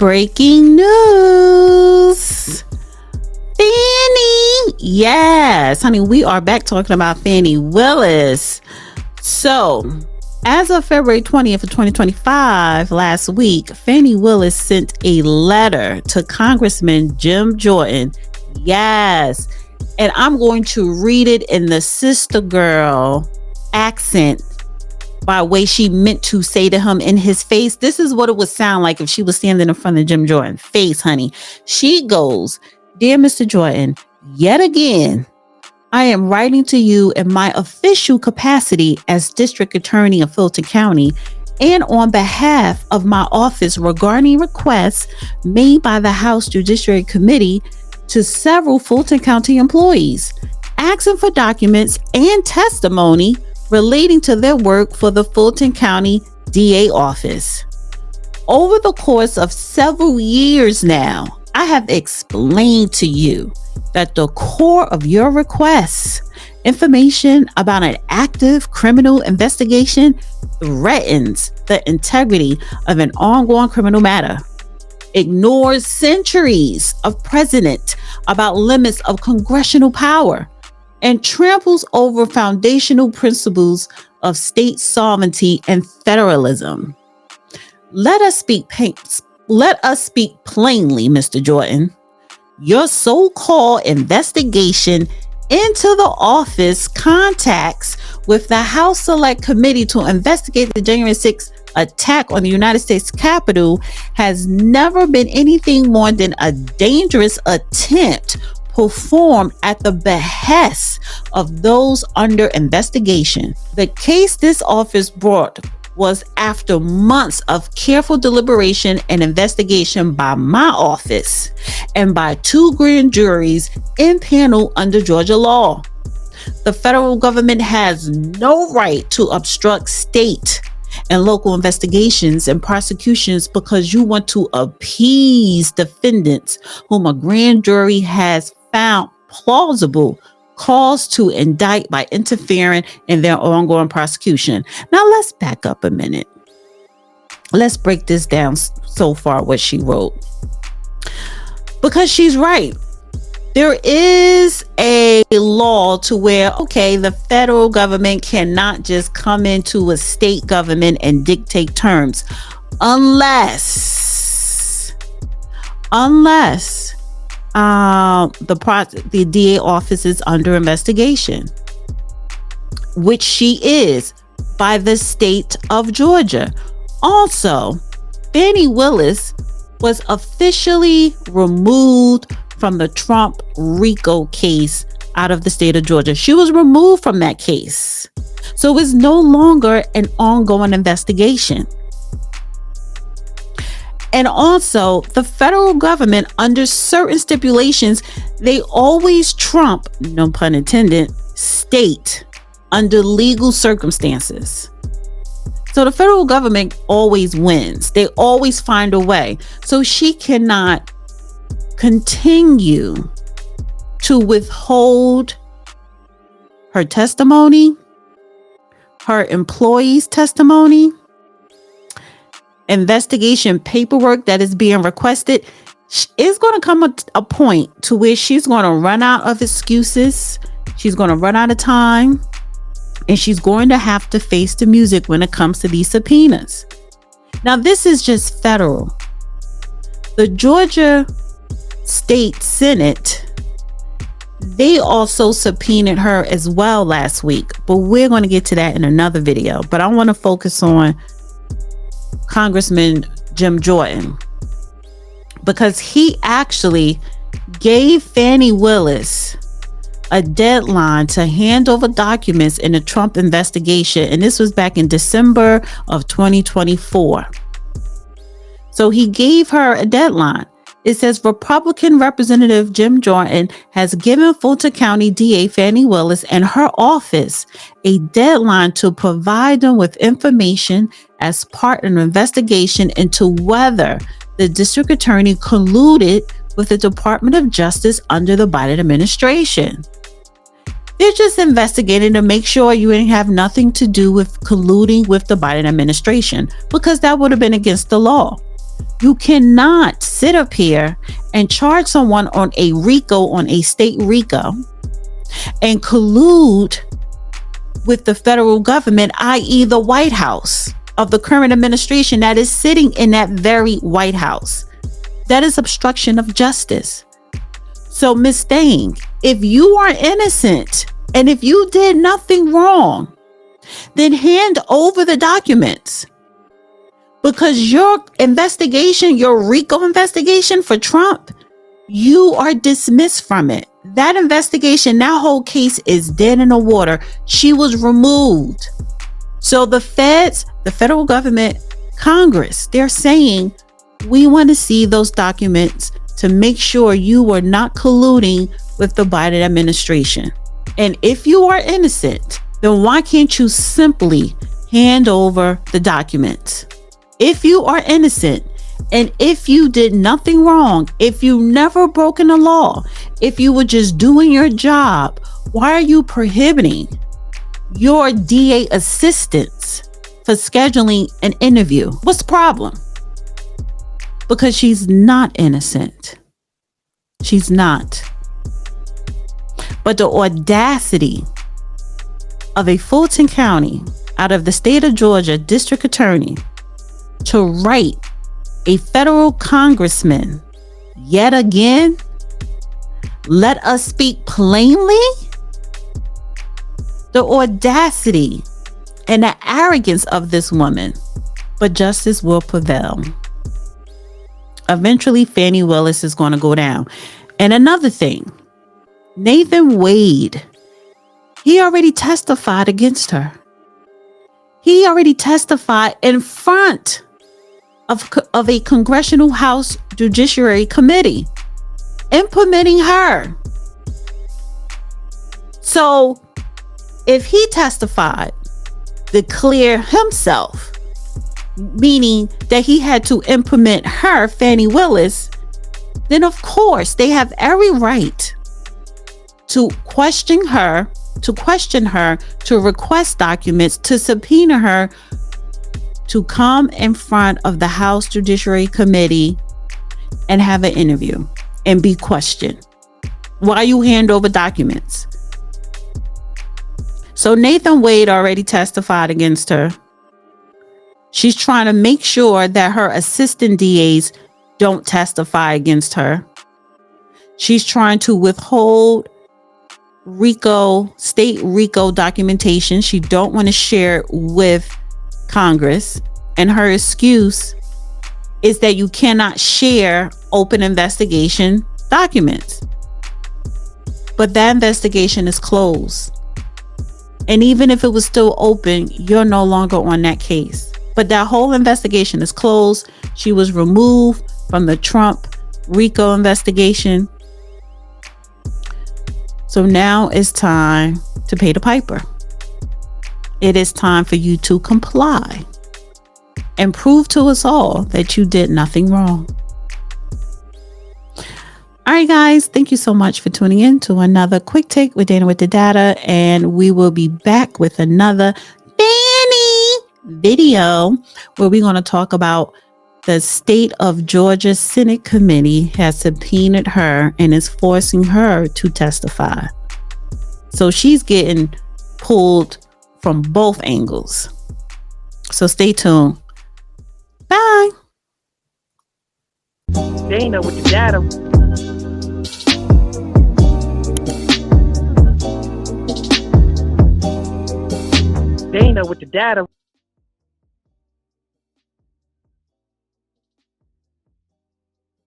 Breaking news. Fani. Yes, honey, we are back talking about Fani Willis. So, as of February 20th of 2025, last week, Fani Willis sent a letter to Congressman Jim Jordan. Yes. And I'm going to read it in the sister girl accent by way she meant to say to him in his face. This is what it would sound like if she was standing in front of Jim Jordan. Face, honey. She goes, "Dear Mr. Jordan, yet again, I am writing to you in my official capacity as District Attorney of Fulton County and on behalf of my office regarding requests made by the House Judiciary Committee to several Fulton County employees, asking for documents and testimony relating to their work for the Fulton County DA office. Over the course of several years now, I have explained to you that the core of your requests, information about an active criminal investigation, threatens the integrity of an ongoing criminal matter, ignores centuries of precedent about limits of congressional power, and tramples over foundational principles of state sovereignty and federalism. Let us speak plainly, Mr. Jordan. Your so-called investigation into the office contacts with the House Select Committee to investigate the January 6th attack on the United States Capitol has never been anything more than a dangerous attempt performed at the behest of those under investigation. The case this office brought was after months of careful deliberation and investigation by my office and by 2 grand juries impaneled under Georgia law. The federal government has no right to obstruct state and local investigations and prosecutions because you want to appease defendants whom a grand jury has found plausible cause to indict by interfering in their ongoing prosecution." Now let's back up a minute. Let's break this down so far, what she wrote. Because she's right. There is a law to where, okay, the federal government cannot just come into a state government and dictate terms unless the DA office is under investigation, which she is by the state of Georgia. Also, Fani Willis was officially removed from the Trump RICO case out of the state of Georgia. She was removed from that case. So it's no longer an ongoing investigation. And also, the federal government, under certain stipulations, they always trump, no pun intended, state under legal circumstances. So the federal government always wins. They always find a way. So she cannot continue to withhold her testimony, her employees' testimony, investigation paperwork that is being requested. It's going to come a point to where she's going to run out of excuses. She's going to run out of time, and she's going to have to face the music when it comes to these subpoenas. Now, this is just federal. The Georgia State Senate, they also subpoenaed her as well last week, but we're going to get to that in another video. But I want to focus on Congressman Jim Jordan, because he actually gave Fani Willis a deadline to hand over documents in the Trump investigation, and this was back in December of 2024. So he gave her a deadline. It says Republican Representative Jim Jordan has given Fulton County DA Fani Willis and her office a deadline to provide them with information as part of an investigation into whether the district attorney colluded with the Department of Justice under the Biden administration. They're just investigating to make sure you didn't have nothing to do with colluding with the Biden administration, because that would have been against the law. You cannot sit up here and charge someone on a RICO, on a state RICO, and collude with the federal government, i.e. the White House of the current administration that is sitting in that very White House. That is obstruction of justice. So, Ms. Thing, if you are innocent and if you did nothing wrong, then hand over the documents. Because your investigation, your RICO investigation for Trump, you are dismissed from it. That investigation, that whole case is dead in the water. She was removed. So the feds, the federal government, Congress, they're saying, we want to see those documents to make sure you were not colluding with the Biden administration. And if you are innocent, then why can't you simply hand over the documents? If you are innocent, and if you did nothing wrong, if you never broken the law, if you were just doing your job, why are you prohibiting your DA assistants for scheduling an interview? What's the problem? Because she's not innocent. She's not. But the audacity of a Fulton County, out of the state of Georgia, district attorney, to write a federal congressman yet again, let us speak plainly. The audacity and the arrogance of this woman, but justice will prevail. Eventually, Fani Willis is going to go down. And another thing, Nathan Wade, he already testified against her. He already testified in front of a Congressional House Judiciary Committee, implementing her. So if he testified to clear himself, meaning that he had to implement her, Fani Willis, then of course they have every right to question her, to request documents, to subpoena her, to come in front of the House Judiciary Committee and have an interview and be questioned while you hand over documents. So Nathan Wade already testified against her. She's trying to make sure that her assistant DAs don't testify against her. She's trying to withhold RICO, state RICO documentation. She don't want to share it with Congress. And her excuse is that you cannot share open investigation documents. But that investigation is closed. And even if it was still open, you're no longer on that case. But that whole investigation is closed. She was removed from the Trump RICO investigation. So now it's time to pay the piper. It is time for you to comply and prove to us all that you did nothing wrong. All right, guys, thank you so much for tuning in to another Quick Take with Dana with the Data. And we will be back with another Fani video where we're going to talk about the state of Georgia Senate Committee has subpoenaed her and is forcing her to testify. So she's getting pulled from both angles. So stay tuned. Bye. Dana with the data. Dana with the data.